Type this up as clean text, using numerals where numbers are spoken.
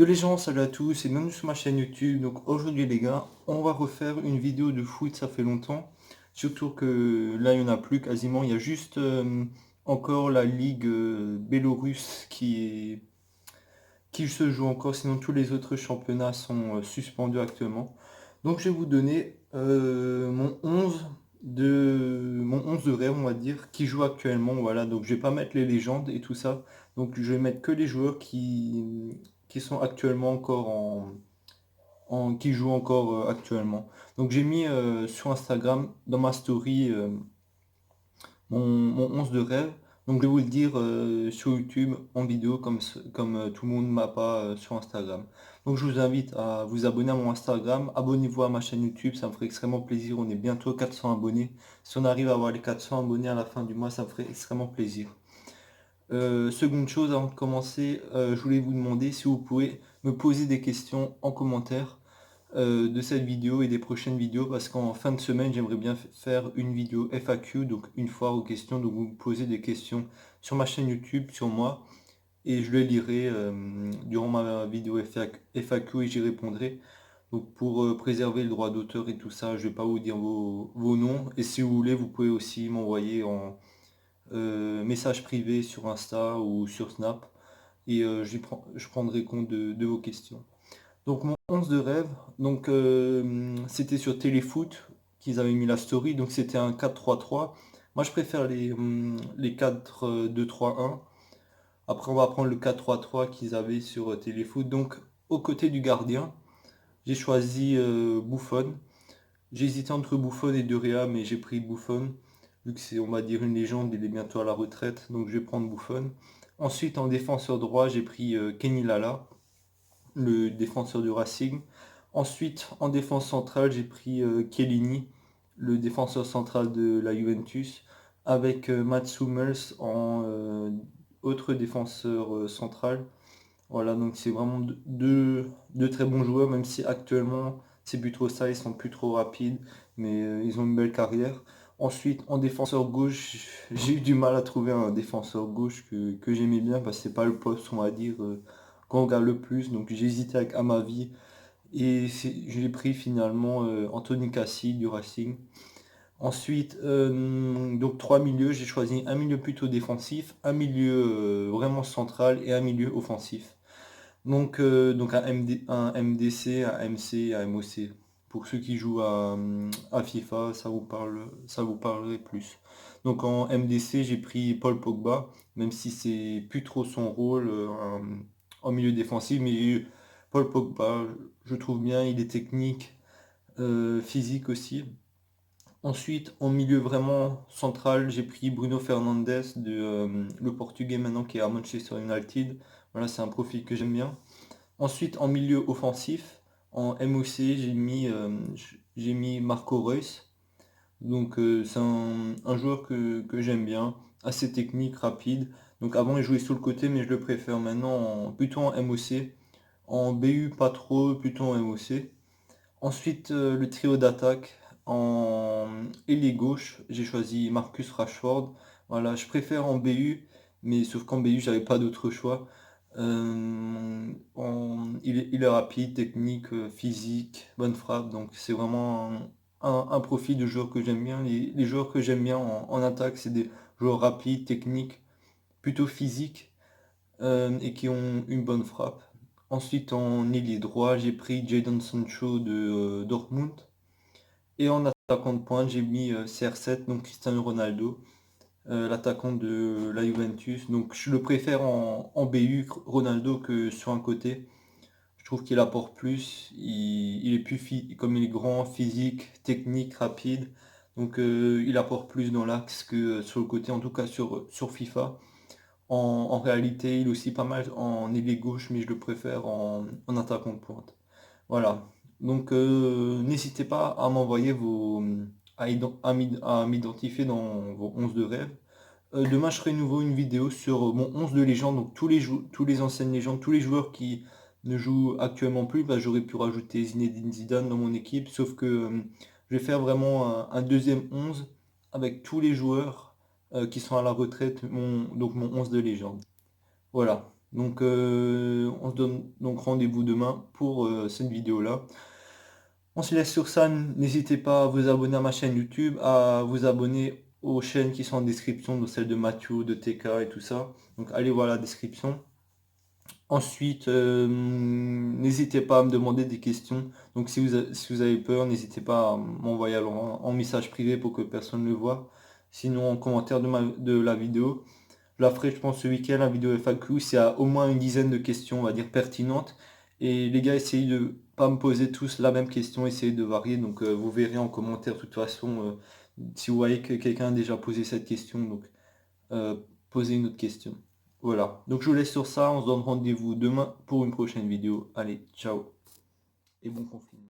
Yo les gens, salut à tous et bienvenue sur ma chaîne YouTube. Donc aujourd'hui les gars, on va refaire une vidéo de foot, ça fait longtemps. Surtout que là il n'y en a plus quasiment, il y a juste encore la ligue bélorusse qui se joue encore, sinon tous les autres championnats sont suspendus actuellement. Donc je vais vous donner mon 11 de rêve, on va dire, qui joue actuellement. Voilà, donc je vais pas mettre les légendes et tout ça. Donc je vais mettre que les joueurs qui sont actuellement encore qui jouent encore actuellement. Donc j'ai mis sur Instagram dans ma story mon 11 de rêve. Donc je vais vous le dire sur YouTube en vidéo comme tout le monde m'a pas sur Instagram. Donc je vous invite à vous abonner à mon Instagram, abonnez-vous à ma chaîne YouTube, ça me ferait extrêmement plaisir. On est bientôt 400 abonnés. Si on arrive à avoir les 400 abonnés à la fin du mois, ça me ferait extrêmement plaisir. Seconde chose, avant de commencer, je voulais vous demander si vous pouvez me poser des questions en commentaire de cette vidéo et des prochaines vidéos parce qu'en fin de semaine j'aimerais bien faire une vidéo FAQ, donc une foire aux questions, donc vous me posez des questions sur ma chaîne YouTube, sur moi, et je les lirai durant ma vidéo FAQ et j'y répondrai. Donc pour préserver le droit d'auteur et tout ça, je vais pas vous dire vos noms, et si vous voulez vous pouvez aussi m'envoyer en message privé sur Insta ou sur Snap, et je prendrai compte de vos questions. Donc mon 11 de rêve, donc c'était sur Téléfoot qu'ils avaient mis la story, donc c'était un 4-3-3. Moi je préfère les 4-2-3-1. Après on va prendre le 4-3-3 qu'ils avaient sur Téléfoot. Donc aux côtés du gardien, j'ai choisi Buffon. J'ai hésité entre Buffon et De Gea, mais j'ai pris Buffon, vu que c'est on va dire une légende, il est bientôt à la retraite, donc je vais prendre Buffon. Ensuite en défenseur droit, j'ai pris Kenny Lala, le défenseur du Racing. Ensuite, en défense centrale, j'ai pris Chiellini, le défenseur central de la Juventus, avec Mats Hummels en autre défenseur central. Voilà, donc c'est vraiment deux très bons joueurs, même si actuellement c'est plus trop ça, ils sont plus trop rapides, mais ils ont une belle carrière. Ensuite, en défenseur gauche, j'ai eu du mal à trouver un défenseur gauche que j'aimais bien, parce que c'est pas le poste, on va dire, qu'on regarde le plus. Donc j'ai hésité avec Amavi, et je l'ai pris finalement Anthony Cassi du Racing. Ensuite, donc trois milieux, j'ai choisi un milieu plutôt défensif, un milieu vraiment central et un milieu offensif. Donc un MDC, un MC, un MOC. Pour ceux qui jouent à FIFA, ça vous parlerait plus. Donc en MDC, j'ai pris Paul Pogba, même si c'est plus trop son rôle en milieu défensif, mais Paul Pogba, je trouve bien, il est technique, physique aussi. Ensuite, en milieu vraiment central, j'ai pris Bruno Fernandes, le Portugais maintenant qui est à Manchester United. Voilà, c'est un profil que j'aime bien. Ensuite, en milieu offensif, en MOC, j'ai mis Marco Reus. Donc, c'est un joueur que j'aime bien, assez technique, rapide. Donc, avant, il jouait sur le côté, mais je le préfère maintenant plutôt en MOC. En BU, pas trop, plutôt en MOC. Ensuite, le trio d'attaque. En ailier gauche, j'ai choisi Marcus Rashford. Voilà, je préfère en BU, mais sauf qu'en BU, j'avais pas d'autre choix. Il est rapide, technique, physique, bonne frappe, donc c'est vraiment un profil de joueur que j'aime bien. Les joueurs que j'aime bien en attaque, c'est des joueurs rapides, techniques, plutôt physiques, et qui ont une bonne frappe. Ensuite, en ailier droit, j'ai pris Jadon Sancho de Dortmund. Et en attaquant de pointe, j'ai mis CR7, donc Cristiano Ronaldo, l'attaquant de la Juventus. Donc je le préfère en BU, Ronaldo, que sur un côté. Je trouve qu'il apporte plus. Il est plus comme il est grand, physique, technique, rapide. Donc il apporte plus dans l'axe que sur le côté, en tout cas sur FIFA. En réalité, il est aussi pas mal en ailier gauche, mais je le préfère en attaquant de pointe. Voilà. Donc n'hésitez pas à m'envoyer à m'identifier dans vos 11 de rêve. Demain, je ferai nouveau une vidéo sur mon 11 de légende, donc tous les anciennes légendes, tous les joueurs qui ne jouent actuellement plus. Bah, j'aurais pu rajouter Zinedine Zidane dans mon équipe, sauf que je vais faire vraiment un deuxième 11 avec tous les joueurs qui sont à la retraite, donc mon 11 de légende. Voilà. Donc on se donne donc rendez-vous demain pour cette vidéo-là. On se laisse sur ça, n'hésitez pas à vous abonner à ma chaîne YouTube, à vous abonner aux chaînes qui sont en description, donc celle de Mathieu, de TK et tout ça. Donc allez voir la description. Ensuite, n'hésitez pas à me demander des questions. Donc si vous avez peur, n'hésitez pas à m'envoyer en message privé pour que personne ne le voit. Sinon en commentaire de la vidéo. Je la ferai je pense ce week-end, la vidéo FAQ, c'est à au moins une dizaine de questions, on va dire, pertinentes. Et les gars, essayez de pas me poser tous la même question, essayez de varier. Donc vous verrez en commentaire de toute façon si vous voyez que quelqu'un a déjà posé cette question. Donc euh, posez une autre question. Voilà. Donc je vous laisse sur ça, on se donne rendez-vous demain pour une prochaine vidéo. Allez, ciao et bon confinement.